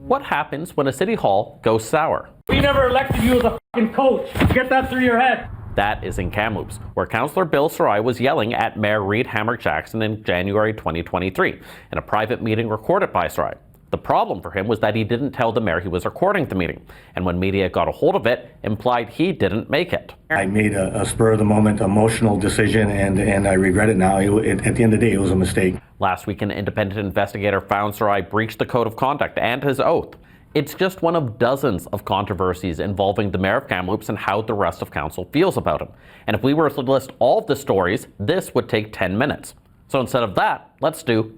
What happens when a city hall goes sour? We never elected you as a fucking coach. Get that through your head. That is in Kamloops, where Councillor Bill Sarai was yelling at Mayor Reed Hammer-Jackson in January 2023 in a private meeting recorded by Sarai. The problem for him was that he didn't tell the mayor he was recording the meeting, and when media got a hold of it, implied he didn't make it. I made a spur-of-the-moment emotional decision, and I regret it now. At the end of the day, it was a mistake. Last week, an independent investigator found Sarai breached the code of conduct and his oath. It's just one of dozens of controversies involving the mayor of Kamloops and how the rest of council feels about him. And if we were to list all of the stories, this would take 10 minutes. So instead of that, let's do,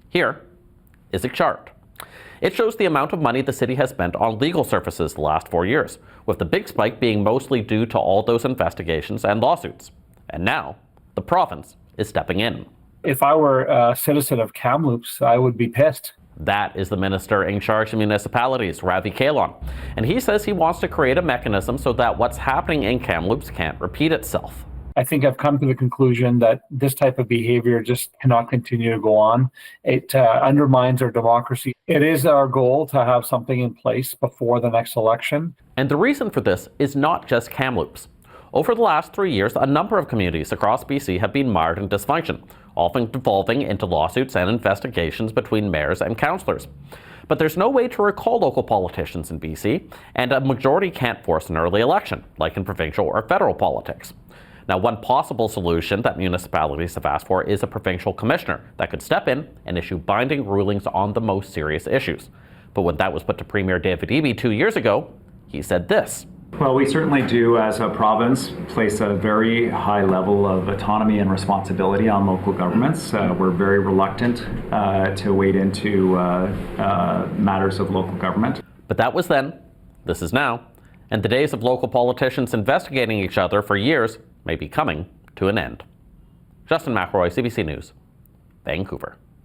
here is a chart. It shows the amount of money the city has spent on legal services the last 4 years, with the big spike being mostly due to all those investigations and lawsuits. And now, the province is stepping in. If I were a citizen of Kamloops, I would be pissed. That is the minister in charge of municipalities, Ravi Kahlon. And he says he wants to create a mechanism so that what's happening in Kamloops can't repeat itself. I think I've come to the conclusion that this type of behavior just cannot continue to go on. It undermines our democracy. It is our goal to have something in place before the next election. And the reason for this is not just Kamloops. Over the last 3 years, a number of communities across BC have been mired in dysfunction, often devolving into lawsuits and investigations between mayors and councillors. But there's no way to recall local politicians in BC, and a majority can't force an early election, like in provincial or federal politics. Now, one possible solution that municipalities have asked for is a provincial commissioner that could step in and issue binding rulings on the most serious issues. But when that was put to Premier David Eby 2 years ago, he said this. Well, we certainly do, as a province, place a very high level of autonomy and responsibility on local governments. We're very reluctant to wade into matters of local government. But that was then, this is now, and the days of local politicians investigating each other for years may be coming to an end. Justin McElroy, CBC News, Vancouver.